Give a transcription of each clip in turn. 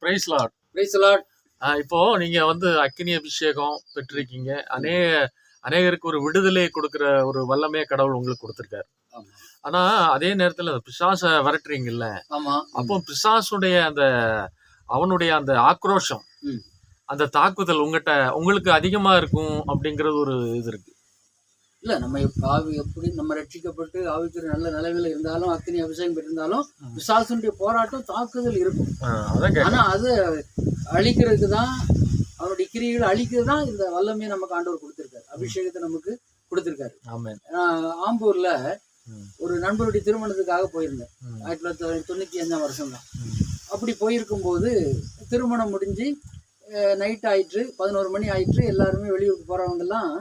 Price Lord. Price Lord. இப்போ நீங்க அக்கினி அபிஷேகம் பெற்றிருக்கீங்க. அநேகருக்கு ஒரு விடுதலை கொடுக்கிற ஒரு வல்லமையை கடவுள் உங்களுக்கு கொடுத்திருக்காரு. ஆனா அதே நேரத்துல பிசாச விரட்டுறீங்கல்ல, அப்போ பிசாசுடைய அவனுடைய அந்த ஆக்ரோஷம், அந்த தாக்குதல் உங்களுக்கு அதிகமா இருக்கும் அப்படிங்கறது ஒரு இது இருக்கு. இல்ல, நம்ம ஆவி எப்படி நம்ம ரட்சிக்கப்பட்டு ஆவிக்குரிய நல்ல நிலைமையில இருந்தாலும், அக்கினி அபிஷேகம் பெற்றிருந்தாலும் பிசாசுடைய போராட்டம் தாக்குதல் இருக்கும். ஆனா அது அழிக்கிறதுக்கு தான், அவனுடைய கிரியைகளை அழிக்கிறது தான் இந்த வல்லமையை நமக்கு ஆண்டவர் கொடுத்திருக்காரு, அபிஷேகத்தை நமக்கு கொடுத்திருக்காரு. ஆம்பூர்ல ஒரு நண்பருடைய திருமணத்துக்காக போயிருந்தேன். 1995 வருஷம் தான். அப்படி போயிருக்கும் போது திருமணம் முடிஞ்சு நைட் ஆயிற்று, 11 மணி ஆயிற்று. எல்லாருமே வெளியூருக்கு போறவங்க எல்லாம்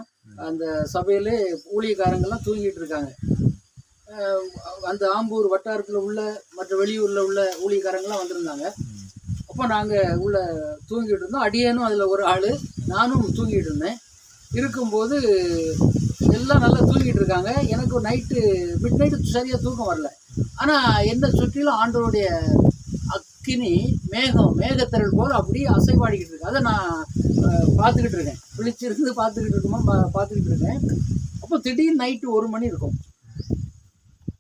அந்த சபையிலே ஊழியக்காரங்கெல்லாம் தூங்கிட்டு இருக்காங்க. அந்த ஆம்பூர் வட்டாரத்தில் உள்ள மற்ற வெளியூரில் உள்ள ஊழியக்காரங்கெல்லாம் வந்திருந்தாங்க. அப்போ நாங்கள் உள்ள தூங்கிட்டு இருந்தோம். அடியேனும் அதில் ஒரு ஆள், நானும் தூங்கிட்டு இருந்தேன். இருக்கும்போது எல்லாம் நல்லா தூங்கிட்டு இருக்காங்க. எனக்கு மிட் நைட்டு சரியாக தூக்கம் வரல. ஆனால் என்ன சுற்றிலும் ஆண்டவருடைய அக்கினி மேகத்திரள் போல் அப்படியே அசைவாடிக்கிட்டு இருக்கு. அதை நான் பார்த்துக்கிட்டு இருக்கேன். விழிச்சிருந்து பார்த்துக்கிட்டு இருக்கேன். அப்போ திடீர்னு நைட்டு 1 மணி இருக்கும்.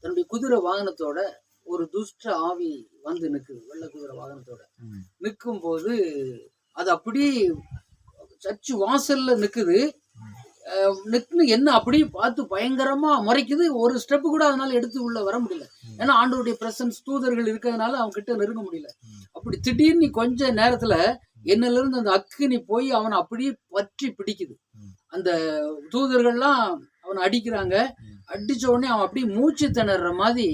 தன்னுடைய குதிரை வாகனத்தோட ஒரு துஷ்ட ஆவி வந்து நிற்குது. வெள்ளை குதிரை வாகனத்தோட நிற்கும் போது அது அப்படியே சர்ச்சு வாசல்ல நிற்குது. என்ன அப்படியே பார்த்து பயங்கரமா முறைக்குது. ஒரு ஸ்டெப்பு கூட அதனால எடுத்து உள்ள வர முடியல. ஏன்னா ஆண்டவருடைய பிரசன்ஸ், தூதர்கள் இருக்கிறதுனால அவங்க கிட்ட நெருங்க முடியல. அப்படி திடீர்னு கொஞ்ச நேரத்துல என்னல இருந்து அந்த அக்கினி போய் அவனை அப்படியே பற்றி பிடிக்குது. அந்த தூதர்கள்லாம் அவனை அடிக்கிறாங்க. அடிச்ச உடனே அவன் அப்படியே மூச்சு திணற மாதிரி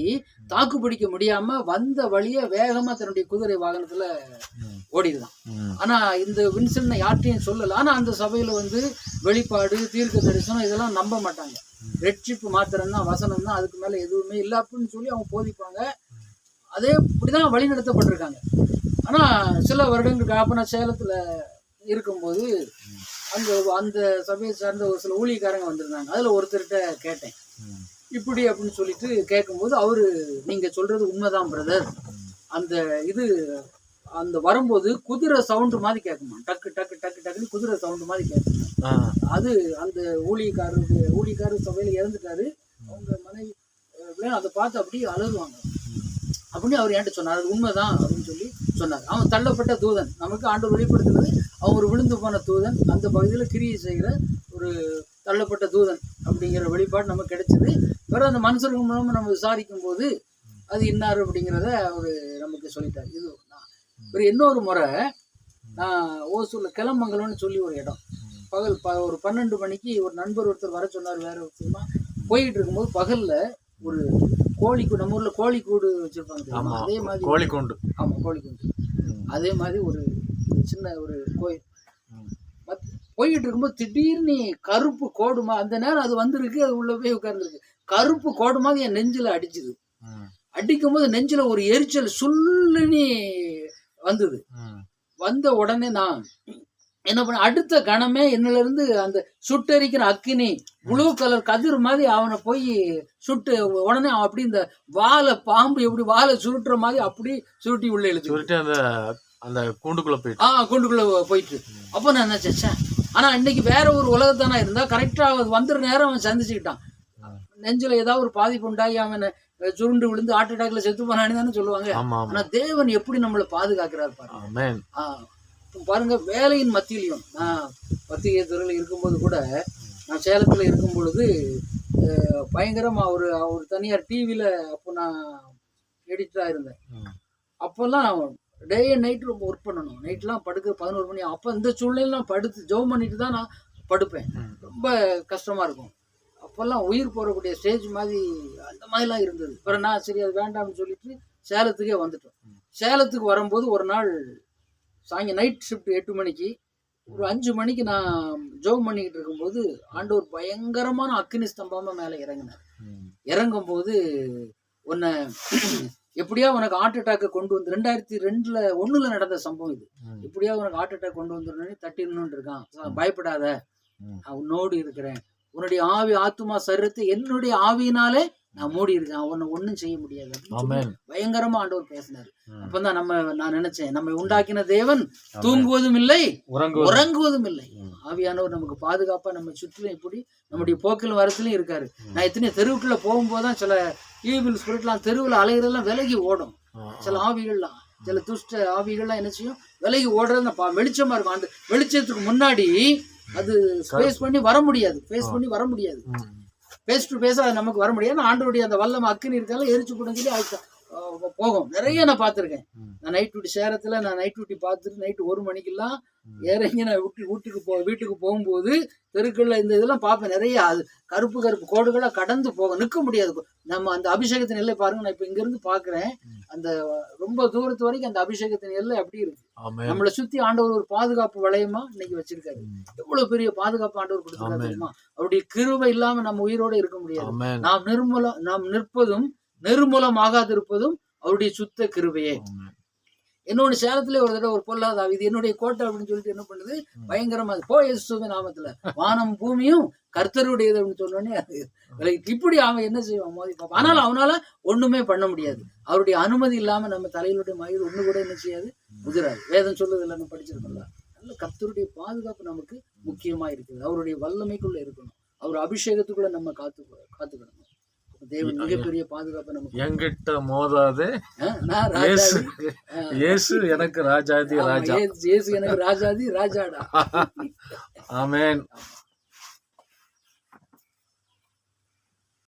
தாக்கு பிடிக்க முடியாம வந்த வழிய வேகமா தன்னுடைய குதிரை வாகனத்துல ஓடிடுதான். ஆனா இந்த வின்சென்ட் யார்ட்டையும் சொல்லல. ஆனா அந்த சபையில வெளிப்பாடு, தீர்க்க தரிசனம் இதெல்லாம் நம்ப மாட்டாங்க. ரட்சிப்பு மாத்திரம் தான், வசனம் தான், அதுக்கு மேல எதுவுமே இல்லை அப்படின்னு சொல்லி அவங்க போதிப்பாங்க. அதே இப்படிதான் வழி நடத்தப்பட்டிருக்காங்க. ஆனா சில வருடங்களுக்கு அப்ப நான் சேலத்துல இருக்கும்போது அந்த சபையை சார்ந்த ஒரு சில ஊழியக்காரங்க வந்திருந்தாங்க. அதுல ஒருத்தர்கிட்ட கேட்டேன் இப்படி அப்படின்னு சொல்லிட்டு கேட்கும்போது, அவரு நீங்க சொல்றது உண்மைதான் பிரதர், அந்த வரும்போது குதிரை சவுண்டு மாதிரி கேட்குமா, டக்கு டக்கு டக்கு டக்குன்னு குதிரை சவுண்டு மாதிரி கேட்குமா. அது அந்த ஊழியக்காரர் சபையில இறந்துட்டாரு. அவங்க மனைவி அதை பார்த்து அப்படியே அழுகுவாங்க அப்படின்னு அவர் என்கிட்ட சொன்னார். அது உண்மைதான் அப்படின்னு சொல்லி சொன்னார். அவன் தள்ளப்பட்ட தூதன், நமக்கு ஆண்டு வெளிப்படுத்துறது அவன் ஒரு விழுந்து போன தூதன், அந்த பகுதியில் கிரியை செய்கிற ஒரு தள்ளப்பட்ட தூதன் அப்படிங்கிற வெளிப்பாடு நமக்கு கிடைச்சது. பிறகு அந்த மனுஷருக்கு மூலமாக நம்ம விசாரிக்கும் போது அது இன்னார் அப்படிங்கிறத அவர் நமக்கு சொல்லிட்டார். இது ஒரு இன்னொரு முறை நான் ஓசூர்ல கிளமங்கலம்னு சொல்லி ஒரு இடம், பகல் ஒரு 12 மணிக்கு ஒரு நண்பர் ஒருத்தர் வர சொன்னார். வேற ஒருத்தருமா போயிட்டு இருக்கும்போது பகல்ல ஒரு கோழிக்கூடு, நம்ம ஊர்ல கோழிக்கூடு வச்சிருப்பாங்க, அதே மாதிரி கோழிக்கூண்டு. ஆமா, கோழிக்கூண்டு. அதே மாதிரி ஒரு சின்ன ஒரு கோயில் போயிட்டு இருக்கும்போது திடீர்னு கருப்பு கோடுமா, அந்த நேரம் அது வந்திருக்கு, அது உள்ள போய் உட்கார்ந்துருக்கு. கருப்பு கோடு மாதிரி என் நெஞ்சில அடிச்சுது. அடிக்கும் போது நெஞ்சில ஒரு எரிச்சல் சுள்ளுன்னு வந்தது. வந்த உடனே நான் என்ன பண்ண, அடுத்த கணமே என்னல இருந்து அந்த சுட்டரிக்கிற அக்கினி ப்ளூ கலர் கதிர் மாதிரி அவனை போய் சுட்டு உடனே அவன் அப்படி இந்த வாழை பாம்பு எப்படி வாழை சுருட்டுற மாதிரி அப்படி சுருட்டி உள்ள எழுத்து அந்த கூண்டுக்குள்ள போயிட்டு. அப்போ நான் நினைச்சேன், ஆனா இன்னைக்கு வேற ஒரு உலகத்தானா இருந்தா கரெக்டா வந்துற நேரம் அவன் சந்திச்சுக்கிட்டான். நெஞ்சில ஏதாவது ஒரு பாதிப்பு உண்டாகி அவனை சுருண்டு விழுந்து ஹார்ட் அட்டாக்ல செத்து போனான்னு தானே சொல்லுவாங்க. ஆனா தேவன் எப்படி நம்மளை பாதுகாக்கிறாரு பாருங்க. வேலையின் மத்தியிலையும் நான் பத்திரிகை துறையில் இருக்கும்போது கூட, நான் சேலத்துல இருக்கும் பொழுது பயங்கரமா ஒரு தனியார் டிவியில அப்போ நான் எடிட்டரா இருந்தேன். அப்பெல்லாம் டே அண்ட் நைட் ரொம்ப ஒர்க் பண்ணணும். நைட்லாம் படுக்க 11 மணி. அப்போ இந்த சூழ்நிலையெல்லாம் படுத்து ஜெபம் பண்ணிட்டு தான் நான் படுப்பேன். ரொம்ப கஷ்டமா இருக்கும். அப்போல்லாம் உயிர் போறக்கூடிய ஸ்டேஜ் மாதிரி அந்த மாதிரிலாம் இருந்தது. அப்புறம் நான் சரி அது வேண்டாம்னு சொல்லிட்டு சேலத்துக்கே வந்துட்டோம். சேலத்துக்கு வரும்போது ஒரு நாள் சாயங்காலம் நைட் ஷிஃப்ட் 8 மணிக்கு, ஒரு 5 மணிக்கு நான் ஜெபம் பண்ணிக்கிட்டு இருக்கும்போது ஆண்டவர் பயங்கரமான அக்கினி ஸ்தம்பமா மேலே இறங்கினார். இறங்கும் போது உன்னை எப்படியா உனக்கு ஹார்ட் அட்டாக்கை கொண்டு வந்து 2002 நடந்த சம்பவம் இது. எப்படியா உனக்கு ஹார்ட் அட்டாக் கொண்டு வந்துடணும்னு தட்டிடணும்னு இருக்கான். பயப்படாத, நான் உன்னோடு இருக்கிறேன், உன்னுடைய ஆவி ஆத்துமா சரீரத்தை என்னுடைய ஆவியினாலே நான் மூடி இருக்கேன், அவனை ஒண்ணும் செய்ய முடியாது அப்படின்னு சொல்லி பயங்கரமா ஆண்டவர் பேசினாரு. அப்பதான் நான் நினைச்சேன், நம்மை உண்டாக்கின தேவன் தூங்குவதும் இல்லை உறங்குவதும் இல்லை. ஆவியானவர் நமக்கு பாதுகாப்பா நம்ம சுற்றிலும் இப்படி நம்முடைய போக்கிலும் வரத்திலும் இருக்காரு. நான் எத்தனை தெருவுக்குள்ள போகும்போதுதான் சில ஈவில் ஸ்பிரிட்லாம் தெருவுல அலைகிறதெல்லாம் விலகி ஓடும். சில ஆவிகள்லாம், சில துஷ்ட ஆவிகள்லாம் என்ன செய்யும், விலகி ஓடுறது வெளிச்சமா இருக்கும். அந்த வெளிச்சத்துக்கு முன்னாடி அது ஃபேஸ் பண்ணி வர முடியாது, ஃபேஸ் டு ஃபேஸா நமக்கு வர முடியாது. ஆண்டவருடைய அந்த வல்லம் அக்கினி இருக்கால எரிச்சு கொடுங்கி போகும். நிறைய நான் பார்த்துருக்கேன். நான் நைட் டியூட்டி சேரத்துல நான் நைட் டியூட்டி பார்த்துட்டு நைட்டு 1 மணிக்கெல்லாம் இறங்கி நான் வீட்டுக்கு போகும்போது தெருக்கள்ல இந்த இதெல்லாம் பார்ப்பேன். நிறைய அது கருப்பு கோடுகளை கடந்து போக நிற்க முடியாது. நம்ம அந்த அபிஷேகத்தின் எல்லை பாருங்க, நான் இப்ப இங்க இருந்து பாக்குறேன், அந்த ரொம்ப தூரத்து வரைக்கும் அந்த அபிஷேகத்தின் எல்லை அப்படி இருக்கு. நம்மளை சுத்தி ஆண்டவர் ஒரு பாதுகாப்பு வளையமா இன்னைக்கு வச்சிருக்காரு. எவ்வளவு பெரிய பாதுகாப்பு ஆண்டவர் கொடுத்திருக்காரு தெரியுமா? அவருடைய கிருபை இல்லாம நம்ம உயிரோட இருக்க முடியாது. நாம் நிற்பதும் நிர்மூலமாகாதிருப்பதும் அவருடைய சுத்த கிருபையே. என்னோட சேலத்துல ஒரு தடவை ஒரு பொல்லாத இது என்னுடைய கோட்டை அப்படின்னு சொல்லிட்டு என்ன பண்ணுது, பயங்கரமா போ இயேசுவின் நாமத்துல வானம் பூமியும் கர்த்தருடையது அப்படின்னு சொன்னோடனே அது இப்படி அவன் என்ன செய்வான் மோதி பார்ப்பான். ஆனால் அவனால ஒண்ணுமே பண்ண முடியாது. அவருடைய அனுமதி இல்லாம நம்ம தலையிலுடைய மயிர் ஒண்ணு கூட என்ன செய்யாது, உதிராது. வேதம் சொல்லுது இல்லை, நம்ம படிச்சிருக்கோம்ல. நல்ல கர்த்தருடைய பாதுகாப்பு நமக்கு முக்கியமா இருக்குது. அவருடைய வல்லமைக்குள்ள இருக்கணும், அவர் அபிஷேகத்துக்குள்ள நம்ம காத்துக்கணும். தேவன் மிகப்பெரிய பாதுகாப்பு நமக்கு. என்கிட்ட மோதாதே, இயேசு எனக்கு ராஜாதி ராஜா, இயேசு எனக்கு ராஜாதி ராஜாடா. ஆமென்.